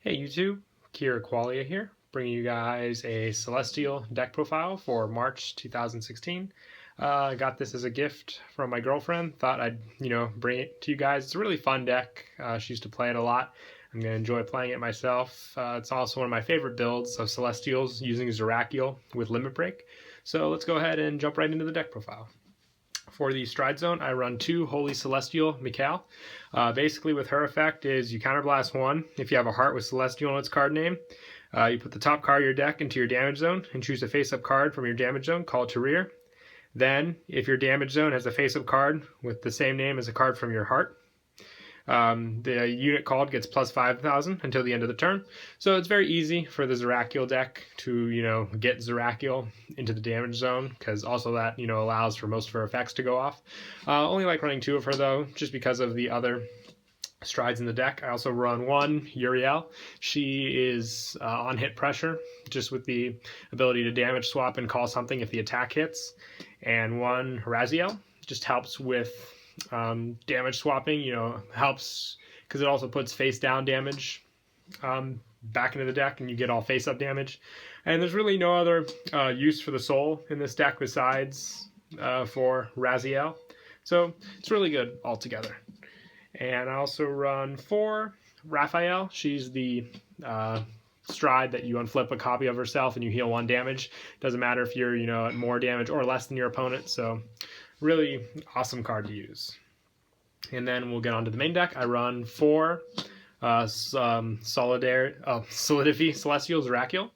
Hey YouTube, Kira Qualia here, bringing you guys a Celestial deck profile for March 2016. I got this as a gift from my girlfriend. Thought I'd, bring it to you guys. It's a really fun deck. She used to play it a lot. I'm going to enjoy playing it myself. It's also one of my favorite builds of Celestials using Zerachiel with Limit Break. So let's go ahead and jump right into the deck profile. For the Stride Zone, I run 2 Holy Celestial Mikal. Basically, with her effect is you counterblast 1 if you have a heart with Celestial in its card name. You put the top card of your deck into your damage zone and choose a face-up card from your damage zone, call it to rear. Then, if your damage zone has a face-up card with the same name as a card from your heart, the unit called gets plus 5,000 until the end of the turn. So it's very easy for the Zerachiel deck to, get Zerachiel into the damage zone, because also that, allows for most of her effects to go off. Only like running 2 of her though, just because of the other strides in the deck. I also run 1 Uriel. She is on hit pressure, just with the ability to damage swap and call something if the attack hits. And 1 Zerachiel just helps with damage swapping, helps because it also puts face down damage back into the deck and you get all face up damage. And there's really no other use for the soul in this deck besides for Zerachiel. So it's really good altogether. And I also run 4 Raphael. She's the stride that you unflip a copy of herself and you heal 1 damage. Doesn't matter if you're, at more damage or less than your opponent. So really awesome card to use. And then we'll get onto the main deck. I run 4 Solidify Celestial Zerachiel.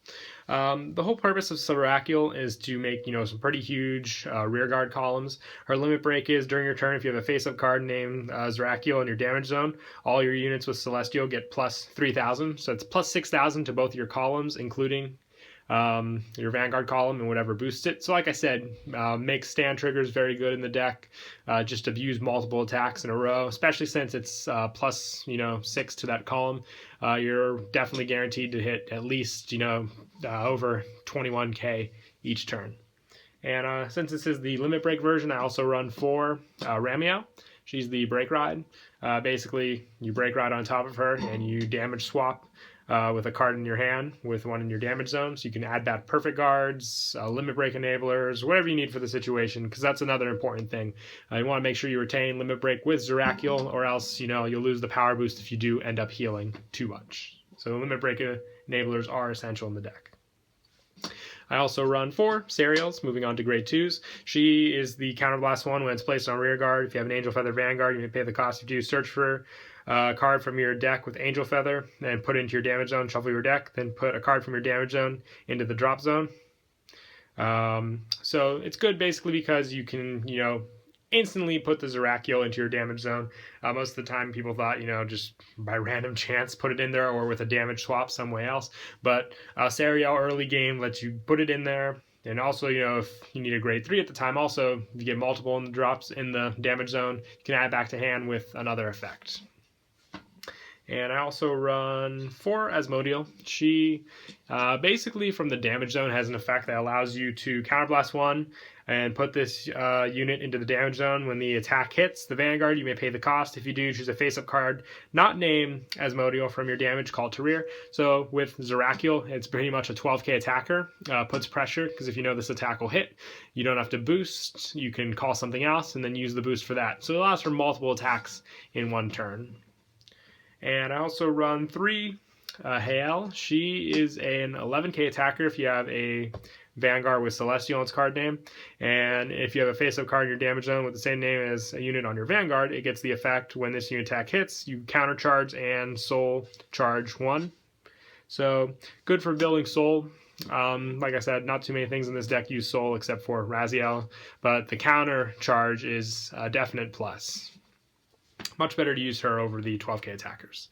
The whole purpose of Zerachiel is to make, some pretty huge rearguard columns. Her limit break is during your turn, if you have a face-up card named Zerachiel in your damage zone, all your units with Celestial get plus 3,000. So it's plus 6,000 to both your columns, including your Vanguard column and whatever boosts it. So like I said, makes stand triggers very good in the deck. Just abuse multiple attacks in a row, especially since it's plus 6 to that column. You're definitely guaranteed to hit at least over 21k each turn. And since this is the limit break version, I also run 4 Ramiel. She's the break ride. Basically, you break ride on top of her and you damage swap with a card in your hand with 1 in your damage zone. So you can add back perfect guards, limit break enablers, whatever you need for the situation, because that's another important thing. You want to make sure you retain limit break with Zerachiel, or else you'll lose the power boost if you do end up healing too much. So limit break enablers are essential in the deck. I also run 4 Zerachiels, moving on to grade 2s. She is the counterblast 1 when it's placed on rear guard. If you have an Angel Feather Vanguard, you may pay the cost if you search for a card from your deck with Angel Feather and put it into your damage zone, shuffle your deck, then put a card from your damage zone into the drop zone. So it's good basically because you can, instantly put the Zerachiel into your damage zone. Most of the time people thought, just by random chance put it in there or with a damage swap somewhere else. But Zerachiel early game lets you put it in there. And also, if you need a grade 3 at the time, also, if you get multiple in the drops in the damage zone, you can add back to hand with another effect. And I also run 4 Asmodeal. She basically from the damage zone has an effect that allows you to counterblast 1 and put this unit into the damage zone. When the attack hits the Vanguard, you may pay the cost. If you do, choose a face-up card not named Asmodeal from your damage called to rear. So with Zerachiel, it's pretty much a 12k attacker. Puts pressure, because if you know this attack will hit, you don't have to boost. You can call something else and then use the boost for that. So it allows for multiple attacks in 1 turn. And I also run 3 Hael. She is an 11k attacker if you have a Vanguard with Celestial in its card name. And if you have a face-up card in your damage zone with the same name as a unit on your Vanguard, it gets the effect when this unit attack hits, you counter charge and soul charge 1. So good for building soul. Like I said, not too many things in this deck use soul except for Zerachiel, but the counter charge is a definite plus. Much better to use her over the 12k attackers.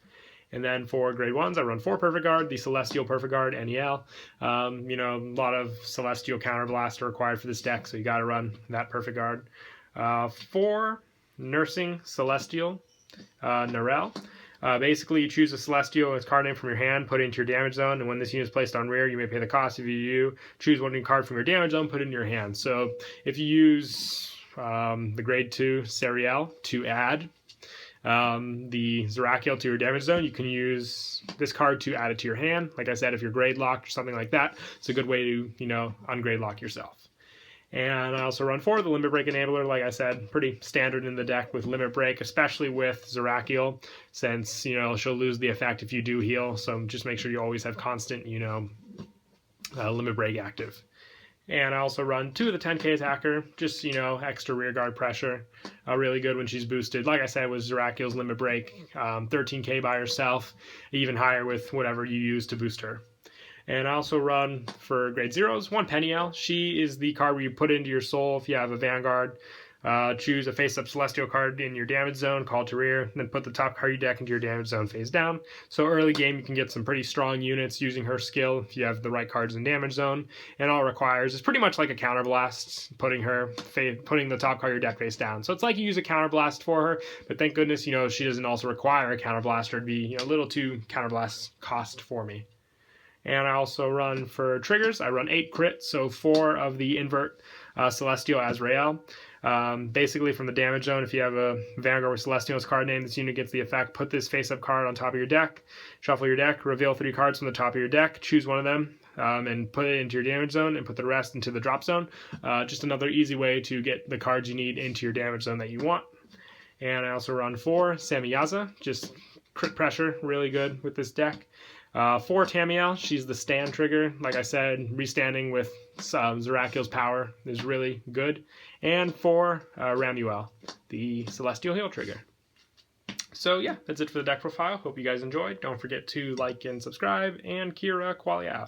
And then for grade 1s, I run 4 Perfect Guard, the Celestial Perfect Guard, NEL. A lot of Celestial Counterblast are required for this deck, so you got to run that Perfect Guard. 4 Nursing Celestial, Narelle. Basically, you choose a Celestial and its card name from your hand, put it into your damage zone, and when this unit is placed on rear, you may pay the cost. If you do, choose one card from your damage zone, put it in your hand. So if you use the grade 2 Zerachiel to add the Zerachiel to your damage zone, you can use this card to add it to your hand. Like I said, if you're grade locked or something like that, it's a good way to, ungrade lock yourself. And I also run 4, the Limit Break Enabler, like I said, pretty standard in the deck with Limit Break, especially with Zerachiel, since, she'll lose the effect if you do heal, so just make sure you always have constant, Limit Break active. And I also run 2 of the 10k attacker, just, extra rear guard pressure. Really good when she's boosted. Like I said, with Zerachiel's Limit Break, 13k by herself, even higher with whatever you use to boost her. And I also run, for grade 0s, 1 Peniel. She is the card where you put into your soul if you have a Vanguard. Choose a face-up Celestial card in your damage zone, call to rear, then put the top card of your deck into your damage zone face down. So early game, you can get some pretty strong units using her skill if you have the right cards in damage zone. And all it requires is pretty much like a counterblast, putting the top card of your deck face down. So it's like you use a counterblast for her, but thank goodness, she doesn't also require a counterblast, or it'd be a little too counterblast cost for me. And I also run for triggers. I run 8 crits, so 4 of the invert Celestial Azrael. Basically, from the damage zone, if you have a Vanguard with Celestial's card name, this unit gets the effect: put this face-up card on top of your deck, shuffle your deck, reveal 3 cards from the top of your deck, choose one of them, and put it into your damage zone, and put the rest into the drop zone. Just another easy way to get the cards you need into your damage zone that you want. And I also run 4 Samyaza, just crit pressure, really good with this deck. 4 Tamiel, she's the stand trigger. Like I said, restanding with Zerachiel's power is really good. And 4 Ramuel, the Celestial Heal trigger. So yeah, that's it for the deck profile. Hope you guys enjoyed. Don't forget to like and subscribe, and Kira Qualia.